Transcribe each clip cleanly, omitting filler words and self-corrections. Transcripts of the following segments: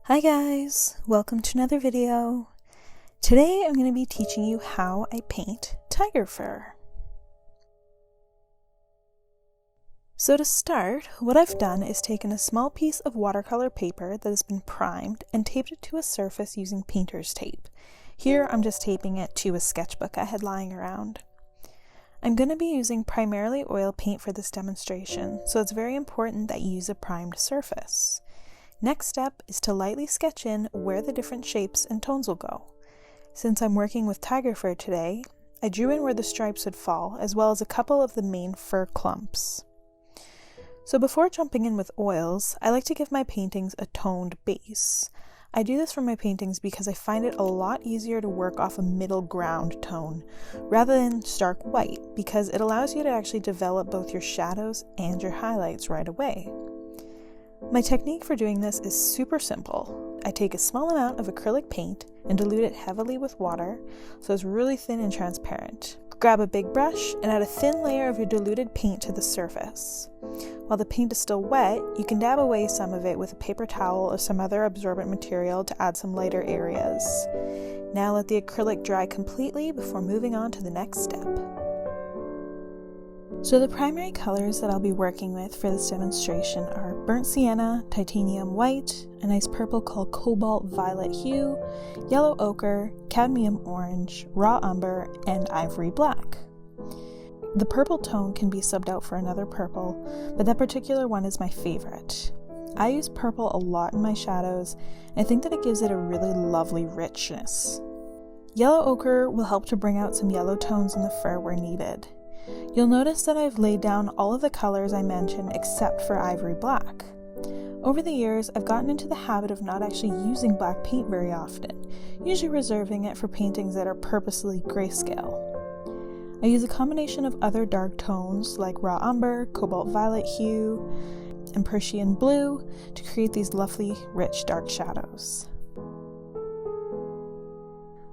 Hi guys, welcome to another video. Today I'm going to be teaching you how I paint tiger fur. So to start, what I've done is taken a small piece of watercolor paper that has been primed and taped it to a surface using painter's tape. Here I'm just taping it to a sketchbook I had lying around. I'm going to be using primarily oil paint for this demonstration, so it's very important that you use a primed surface. Next step is to lightly sketch in where the different shapes and tones will go. Since I'm working with tiger fur today, I drew in where the stripes would fall, as well as a couple of the main fur clumps. So before jumping in with oils, I like to give my paintings a toned base. I do this for my paintings because I find it a lot easier to work off a middle ground tone, rather than stark white, because it allows you to actually develop both your shadows and your highlights right away. My technique for doing this is super simple. I take a small amount of acrylic paint and dilute it heavily with water so it's really thin and transparent. Grab a big brush and add a thin layer of your diluted paint to the surface. While the paint is still wet, you can dab away some of it with a paper towel or some other absorbent material to add some lighter areas. Now let the acrylic dry completely before moving on to the next step. So the primary colors that I'll be working with for this demonstration are burnt sienna, titanium white, a nice purple called cobalt violet hue, yellow ochre, cadmium orange, raw umber, and ivory black. The purple tone can be subbed out for another purple, but that particular one is my favorite. I use purple a lot in my shadows, and I think that it gives it a really lovely richness. Yellow ochre will help to bring out some yellow tones in the fur where needed. You'll notice that I've laid down all of the colors I mentioned except for ivory black. Over the years, I've gotten into the habit of not actually using black paint very often, usually reserving it for paintings that are purposely grayscale. I use a combination of other dark tones like raw umber, cobalt violet hue, and Persian blue to create these lovely, rich dark shadows.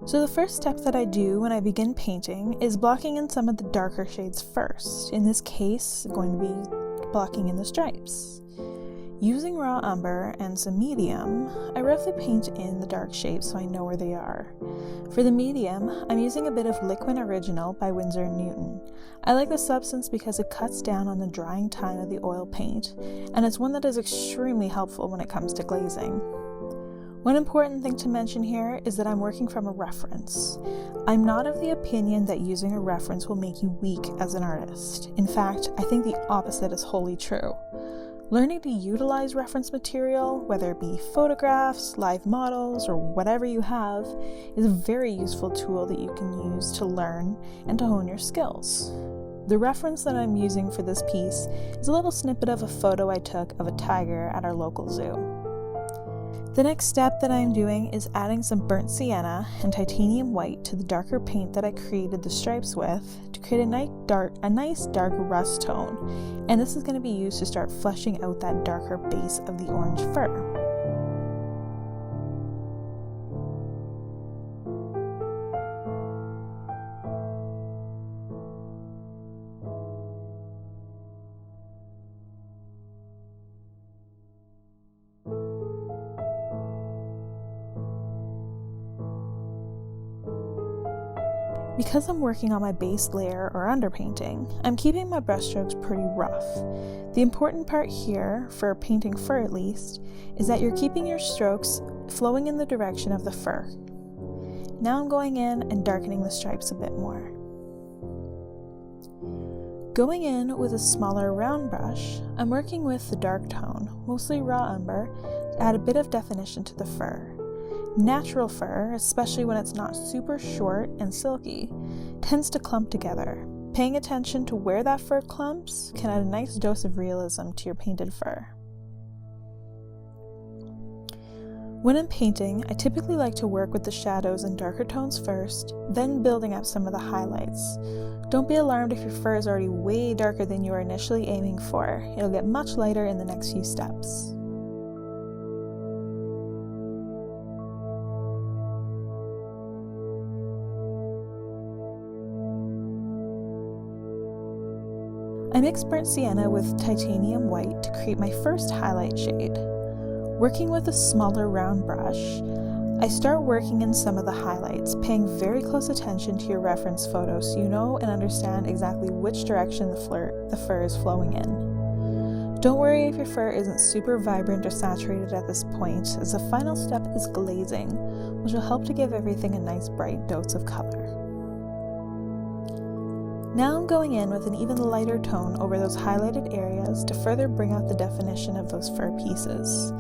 So the first step that I do when I begin painting is blocking in some of the darker shades first. In this case, I'm going to be blocking in the stripes. Using raw umber and some medium, I roughly paint in the dark shapes so I know where they are. For the medium, I'm using a bit of Liquid Original by Winsor & Newton. I like the substance because it cuts down on the drying time of the oil paint, and it's one that is extremely helpful when it comes to glazing. One important thing to mention here is that I'm working from a reference. I'm not of the opinion that using a reference will make you weak as an artist. In fact, I think the opposite is wholly true. Learning to utilize reference material, whether it be photographs, live models, or whatever you have, is a very useful tool that you can use to learn and to hone your skills. The reference that I'm using for this piece is a little snippet of a photo I took of a tiger at our local zoo. The next step that I'm doing is adding some burnt sienna and titanium white to the darker paint that I created the stripes with to create a nice dark rust tone, and this is going to be used to start fleshing out that darker base of the orange fur. Because I'm working on my base layer or underpainting, I'm keeping my brushstrokes pretty rough. The important part here, for painting fur at least, is that you're keeping your strokes flowing in the direction of the fur. Now I'm going in and darkening the stripes a bit more. Going in with a smaller round brush, I'm working with the dark tone, mostly raw umber, to add a bit of definition to the fur. Natural fur, especially when it's not super short and silky, tends to clump together. Paying attention to where that fur clumps can add a nice dose of realism to your painted fur. When I'm painting, I typically like to work with the shadows and darker tones first, then building up some of the highlights. Don't be alarmed if your fur is already way darker than you were initially aiming for. It'll get much lighter in the next few steps. I mixed burnt sienna with titanium white to create my first highlight shade. Working with a smaller round brush, I start working in some of the highlights, paying very close attention to your reference photo so you know and understand exactly which direction the fur is flowing in. Don't worry if your fur isn't super vibrant or saturated at this point, as the final step is glazing, which will help to give everything a nice bright dose of color. Now I'm going in with an even lighter tone over those highlighted areas to further bring out the definition of those fur pieces.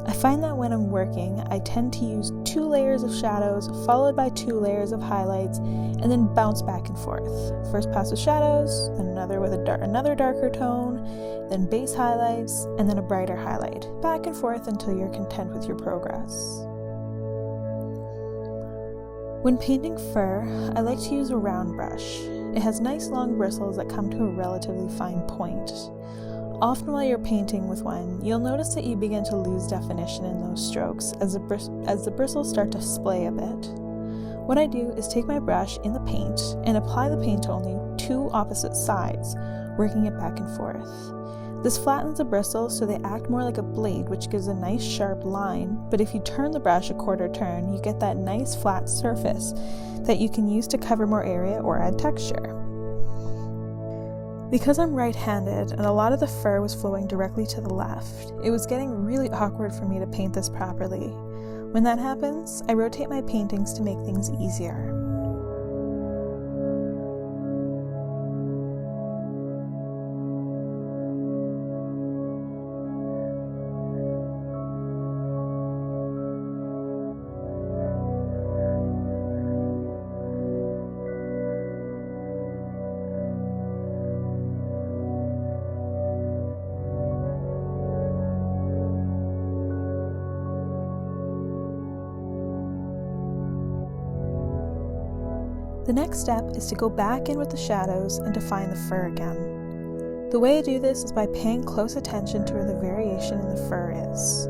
I find that when I'm working, I tend to use 2 layers of shadows followed by 2 layers of highlights and then bounce back and forth. First pass with shadows, then another with another darker tone, then base highlights, and then a brighter highlight, back and forth until you're content with your progress. When painting fur, I like to use a round brush. It has nice long bristles that come to a relatively fine point. Often while you're painting with one, you'll notice that you begin to lose definition in those strokes as the bristles start to splay a bit. What I do is take my brush in the paint and apply the paint to only 2 opposite sides, working it back and forth. This flattens the bristles so they act more like a blade, which gives a nice sharp line, but if you turn the brush a quarter turn, you get that nice flat surface that you can use to cover more area or add texture. Because I'm right-handed and a lot of the fur was flowing directly to the left, it was getting really awkward for me to paint this properly. When that happens, I rotate my paintings to make things easier. The next step is to go back in with the shadows and define the fur again. The way I do this is by paying close attention to where the variation in the fur is.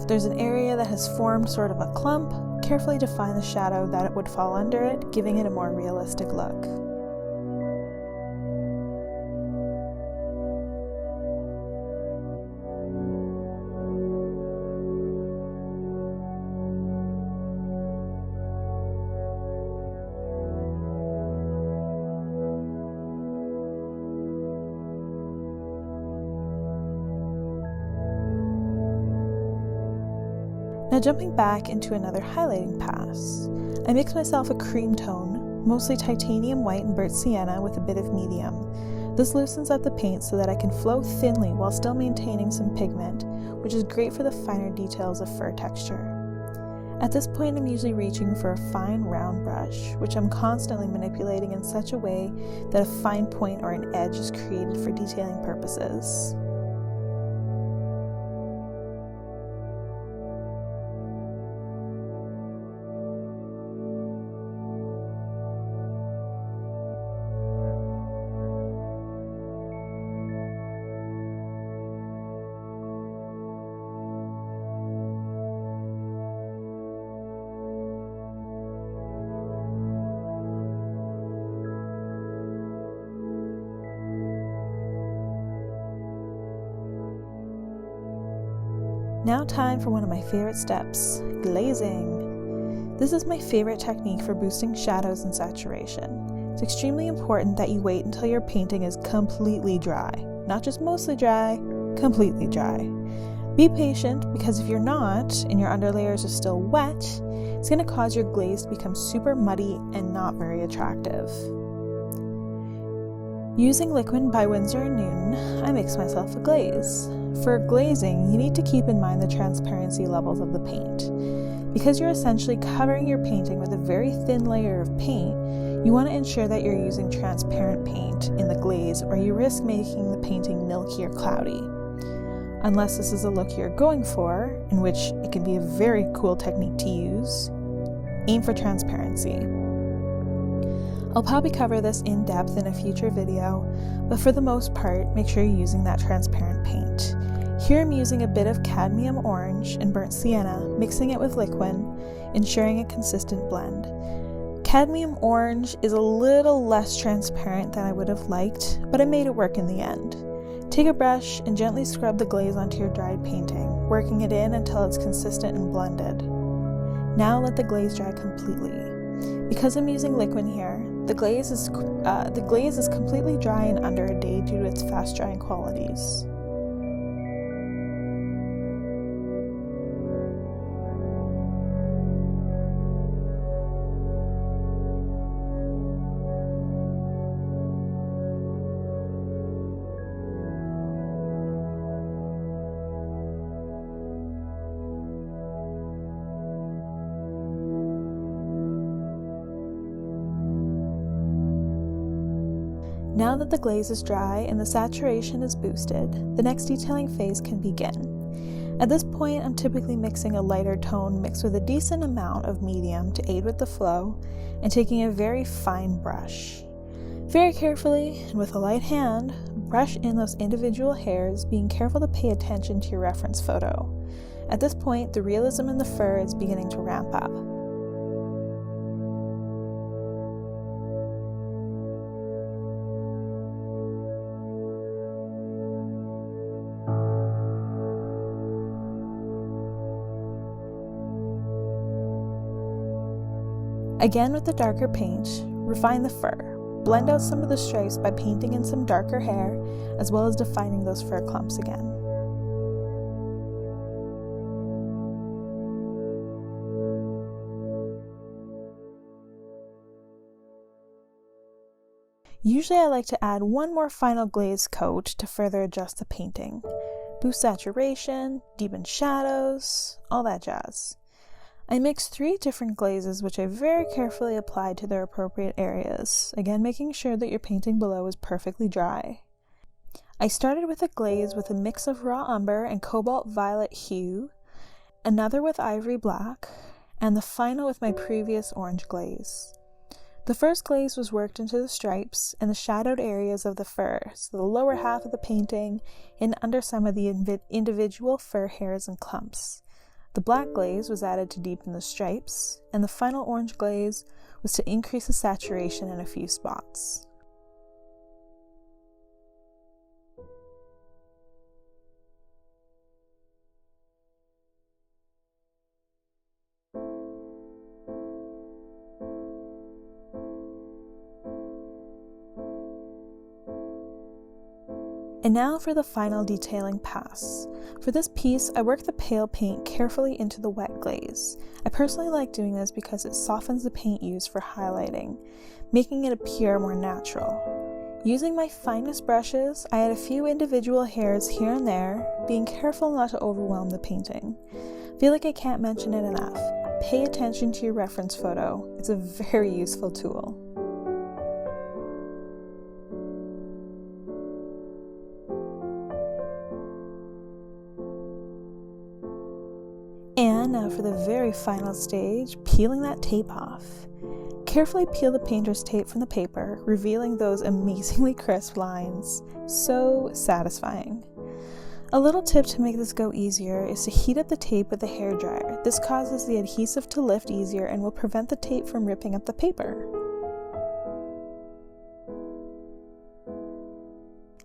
If there's an area that has formed sort of a clump, carefully define the shadow that it would fall under it, giving it a more realistic look. Now jumping back into another highlighting pass, I mix myself a cream tone, mostly titanium white and burnt sienna with a bit of medium. This loosens up the paint so that I can flow thinly while still maintaining some pigment, which is great for the finer details of fur texture. At this point I'm usually reaching for a fine round brush, which I'm constantly manipulating in such a way that a fine point or an edge is created for detailing purposes. Now time for one of my favorite steps, glazing. This is my favorite technique for boosting shadows and saturation. It's extremely important that you wait until your painting is completely dry. Not just mostly dry, completely dry. Be patient, because if you're not, and your underlayers are still wet, it's going to cause your glaze to become super muddy and not very attractive. Using liquid by Winsor & Newton, I mix myself a glaze. For glazing, you need to keep in mind the transparency levels of the paint. Because you're essentially covering your painting with a very thin layer of paint, you want to ensure that you're using transparent paint in the glaze, or you risk making the painting milky or cloudy. Unless this is a look you're going for, in which it can be a very cool technique to use, aim for transparency. I'll probably cover this in depth in a future video, but for the most part, make sure you're using that transparent paint. Here I'm using a bit of cadmium orange and burnt sienna, mixing it with liquid, ensuring a consistent blend. Cadmium orange is a little less transparent than I would have liked, but I made it work in the end. Take a brush and gently scrub the glaze onto your dried painting, working it in until it's consistent and blended. Now let the glaze dry completely. Because I'm using liquid here, the glaze is completely dry in under a day due to its fast drying qualities. Now that the glaze is dry and the saturation is boosted, the next detailing phase can begin. At this point, I'm typically mixing a lighter tone mixed with a decent amount of medium to aid with the flow, and taking a very fine brush. Very carefully, and with a light hand, brush in those individual hairs, being careful to pay attention to your reference photo. At this point, the realism in the fur is beginning to ramp up. Again with the darker paint, refine the fur. Blend out some of the stripes by painting in some darker hair, as well as defining those fur clumps again. Usually I like to add one more final glaze coat to further adjust the painting. Boost saturation, deepen shadows, all that jazz. I mixed 3 different glazes which I very carefully applied to their appropriate areas, again making sure that your painting below is perfectly dry. I started with a glaze with a mix of raw umber and cobalt violet hue, another with ivory black, and the final with my previous orange glaze. The first glaze was worked into the stripes and the shadowed areas of the fur, so the lower half of the painting and under some of the individual fur hairs and clumps. The black glaze was added to deepen the stripes, and the final orange glaze was to increase the saturation in a few spots. And now for the final detailing pass. For this piece, I work the pale paint carefully into the wet glaze. I personally like doing this because it softens the paint used for highlighting, making it appear more natural. Using my finest brushes, I add a few individual hairs here and there, being careful not to overwhelm the painting. I feel like I can't mention it enough. Pay attention to your reference photo. It's a very useful tool. And now for the very final stage, peeling that tape off. Carefully peel the painter's tape from the paper, revealing those amazingly crisp lines. So satisfying. A little tip to make this go easier is to heat up the tape with a hairdryer. This causes the adhesive to lift easier and will prevent the tape from ripping up the paper.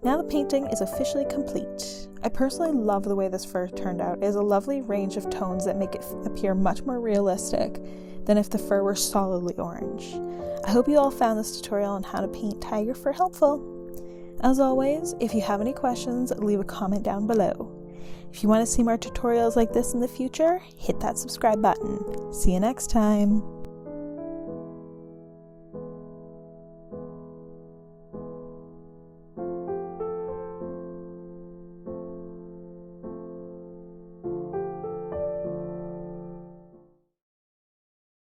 Now the painting is officially complete. I personally love the way this fur turned out. It has a lovely range of tones that make it appear much more realistic than if the fur were solidly orange. I hope you all found this tutorial on how to paint tiger fur helpful. As always, if you have any questions, leave a comment down below. If you want to see more tutorials like this in the future, hit that subscribe button. See you next time!